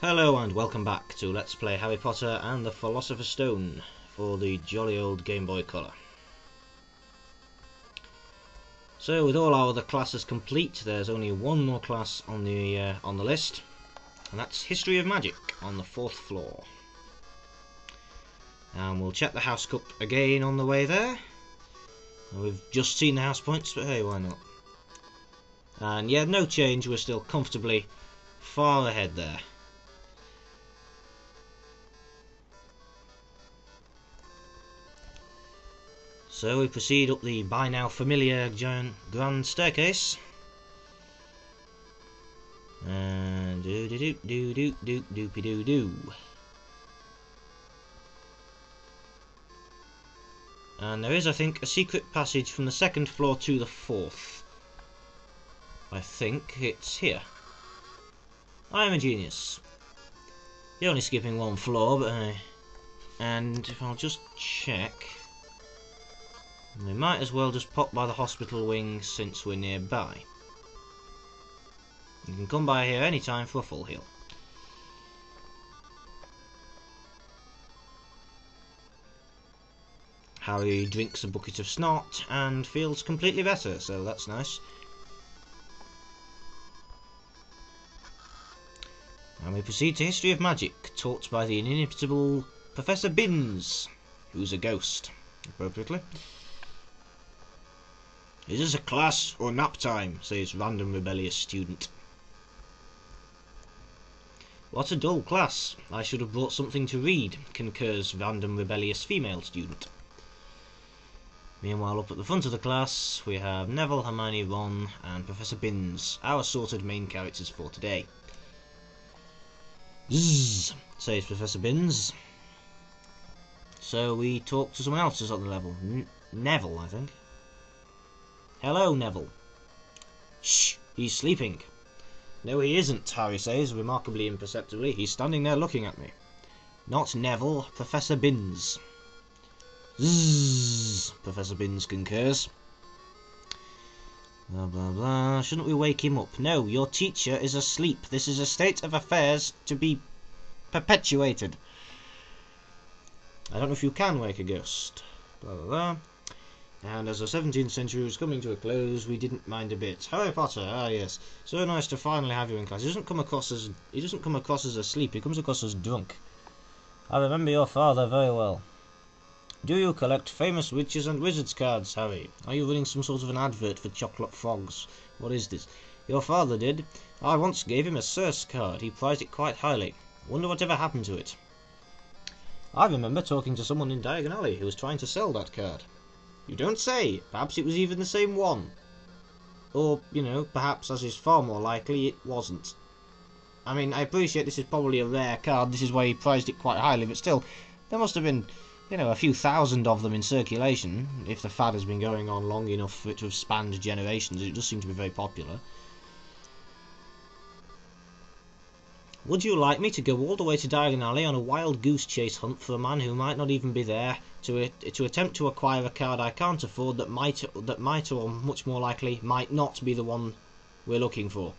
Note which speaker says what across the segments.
Speaker 1: Hello and welcome back to Let's Play Harry Potter and the Philosopher's Stone for the jolly old Game Boy Color. So with all our other classes complete, there's only one more class on the list, and that's History of Magic on the 4th floor. And we'll check the house cup again on the way there. We've just seen the house points, but hey, why not? And yeah, no change, we're still comfortably far ahead there. So we proceed up the by now familiar giant grand staircase. And doopy-doo. And there is, I think, a secret passage from the 2nd floor to the 4th. I think it's here. I am a genius. You're only skipping one floor, but and if I'll just check. We might as well just pop by the hospital wing since we're nearby. You can come by here anytime for a full heal. Harry drinks a bucket of snot and feels completely better, so that's nice. And we proceed to History of Magic, taught by the inimitable Professor Binns, who's a ghost, appropriately. Is this a class or nap time? Says random rebellious student. What a dull class. I should have brought something to read, concurs random rebellious female student. Meanwhile, up at the front of the class, we have Neville, Hermione, Ron, and Professor Binns, our assorted main characters for today. Zzz, says Professor Binns. So we talk to someone else who's on the level. Neville, I think. Hello, Neville. Shh, he's sleeping. No, he isn't, Harry says, remarkably imperceptibly. He's standing there looking at me. Not Neville, Professor Binns. Zzz, Professor Binns concurs. Blah, blah, blah. Shouldn't we wake him up? No, your teacher is asleep. This is a state of affairs to be perpetuated. I don't know if you can wake a ghost. Blah, blah, blah. And as the 17th century was coming to a close, we didn't mind a bit. Harry Potter, ah yes, so nice to finally have you in class. He doesn't come across as asleep. He comes across as drunk. I remember your father very well. Do you collect famous witches and wizards cards, Harry? Are you running some sort of an advert for chocolate frogs? What is this? Your father did. I once gave him a Circe card. He prized it quite highly. Wonder whatever happened to it. I remember talking to someone in Diagon Alley who was trying to sell that card. You don't say. Perhaps it was even the same one. Or, you know, perhaps, as is far more likely, it wasn't. I mean, I appreciate this is probably a rare card. This is why he prized it quite highly, but still, there must have been, you know, a few thousand of them in circulation. If the fad has been going on long enough for it to have spanned generations, it does seem to be very popular. Would you like me to go all the way to Diagon Alley on a wild goose chase hunt for a man who might not even be there to attempt to acquire a card I can't afford that might or much more likely might not be the one we're looking for?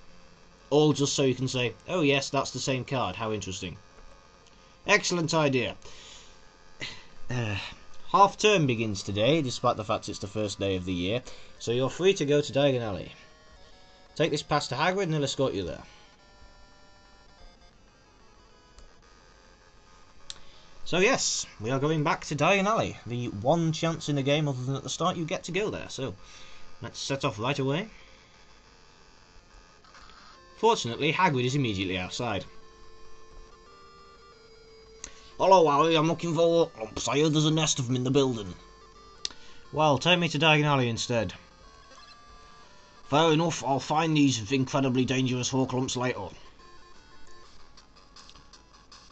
Speaker 1: All just so you can say, oh yes, that's the same card, how interesting. Excellent idea. Half term begins today, despite the fact it's the first day of the year, so you're free to go to Diagon Alley. Take this pass to Hagrid and he'll escort you there. So yes, we are going back to Diagon Alley, the one chance in the game other than at the start you get to go there, so let's set off right away. Fortunately, Hagrid is immediately outside. Hello Harry, I'm looking for Horcrux. I heard there's a nest of them in the building. Well, take me to Diagon Alley instead. Fair enough, I'll find these incredibly dangerous Horcrux later.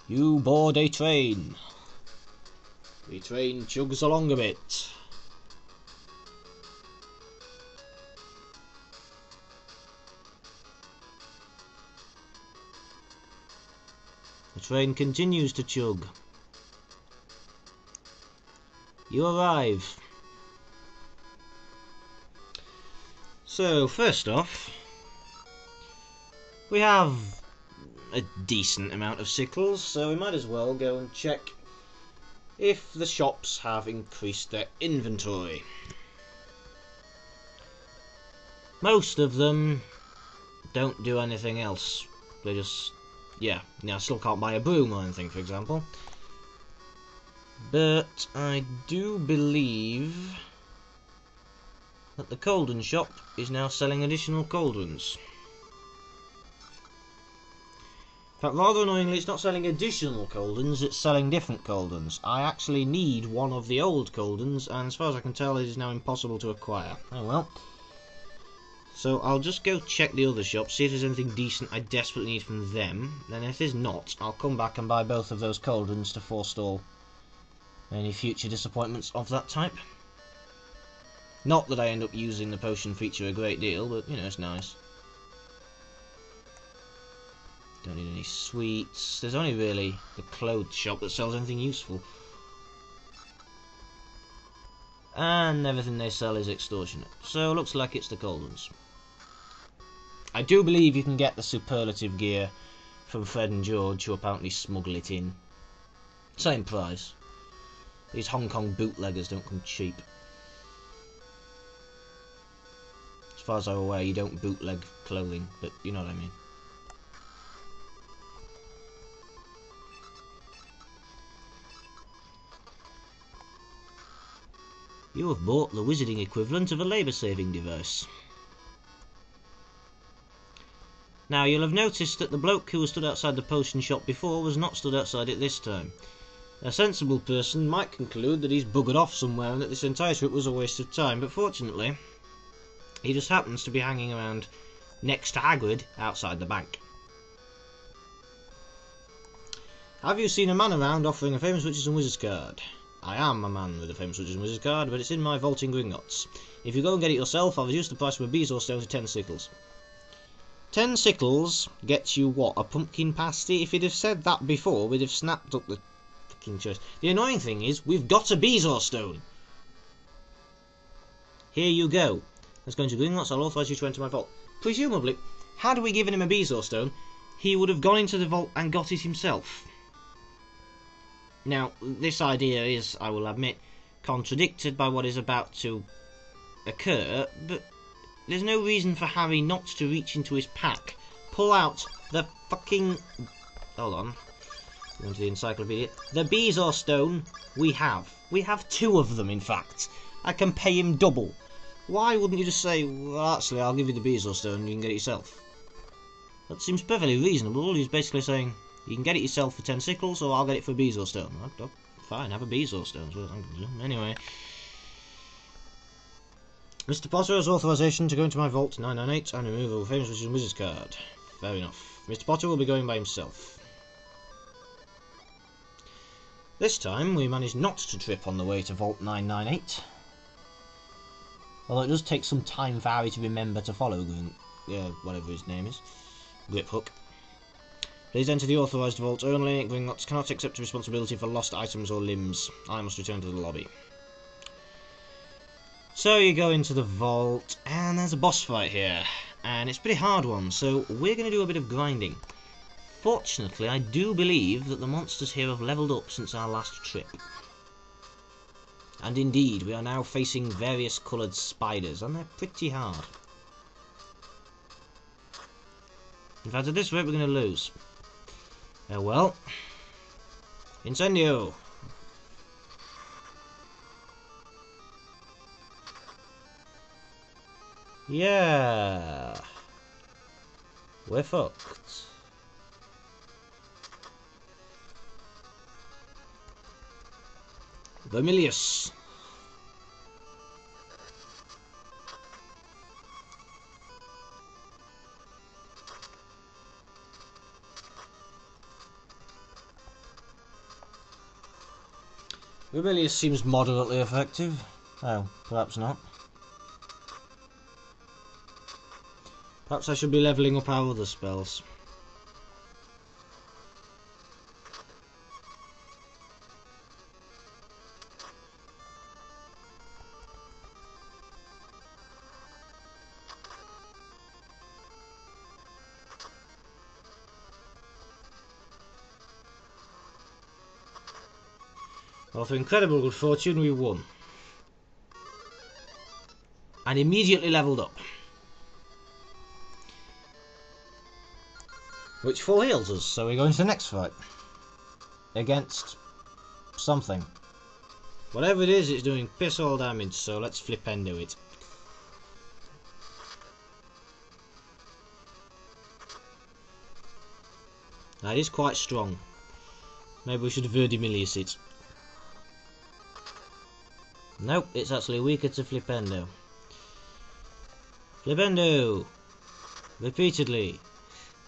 Speaker 1: You board a train. The train chugs along a bit. The train continues to chug. You arrive. So, first off, we have a decent amount of sickles, so we might as well go and check if the shops have increased their inventory. Most of them don't do anything else. They just, yeah, I still can't buy a broom or anything, for example. But I do believe that the cauldron shop is now selling additional cauldrons. In fact, rather annoyingly, it's not selling additional cauldrons, it's selling different cauldrons. I actually need one of the old cauldrons, and as far as I can tell, it is now impossible to acquire. Oh well. So I'll just go check the other shops, see if there's anything decent I desperately need from them. Then if there's not, I'll come back and buy both of those cauldrons to forestall any future disappointments of that type. Not that I end up using the potion feature a great deal, but you know, it's nice. Don't need any sweets. There's only really the clothes shop that sells anything useful. And everything they sell is extortionate. So it looks like it's the cauldrons. I do believe you can get the superlative gear from Fred and George, who apparently smuggle it in. Same price. These Hong Kong bootleggers don't come cheap. As far as I'm aware, you don't bootleg clothing, but you know what I mean. You have bought the wizarding equivalent of a labour-saving device. Now, you'll have noticed that the bloke who was stood outside the potion shop before was not stood outside it this time. A sensible person might conclude that he's buggered off somewhere and that this entire trip was a waste of time, but fortunately, he just happens to be hanging around next to Hagrid outside the bank. Have you seen a man around offering a famous witches and wizards card? I am a man with a famous witches and wizards card, but it's in my vaulting Gringotts. If you go and get it yourself, I'll reduce the price of a bezoar stone to 10 sickles. 10 sickles gets you what, a pumpkin pasty? If he'd have said that before, we'd have snapped up the fucking choice. The annoying thing is, we've got a bezoar stone. Here you go. Let's go into Gringotts, I'll authorise you to enter my vault. Presumably, had we given him a bezoar stone, he would have gone into the vault and got it himself. Now, this idea is, I will admit, contradicted by what is about to occur, but there's no reason for Harry not to reach into his pack, pull out the fucking... Hold on. Go into the encyclopedia. The bezoar stone we have. We have 2 of them, in fact. I can pay him double. Why wouldn't you just say, well, actually, I'll give you the bezoar stone and you can get it yourself? That seems perfectly reasonable. He's basically saying, you can get it yourself for 10 sickles, or I'll get it for a bezoar stone. Fine, have a bezoar stone. Anyway. Mr. Potter has authorization to go into my vault 998 and remove a famous witches and wizards card. Fair enough. Mr. Potter will be going by himself. This time we managed not to trip on the way to vault 998. Although it does take some time for Harry to remember to follow whatever his name is. Griphook. Please enter the authorised vault only. Gringotts cannot accept responsibility for lost items or limbs. I must return to the lobby. So you go into the vault, and there's a boss fight here. And it's a pretty hard one, so we're going to do a bit of grinding. Fortunately, I do believe that the monsters here have levelled up since our last trip. And indeed, we are now facing various coloured spiders, and they're pretty hard. In fact, at this rate, we're going to lose. Oh well. Incendio! Yeah. We're fucked. Vermilius. Vermilius seems moderately effective. Oh, perhaps not. Perhaps I should be levelling up our other spells. Well, for incredible good fortune, we won. And immediately levelled up. Which full heals us, so we go into the next fight. Against something. Whatever it is, it's doing piss all damage, so let's flipendo it. That is quite strong. Maybe we should Verdimillius it. Nope, it's actually weaker to Flipendo. Flipendo! Repeatedly.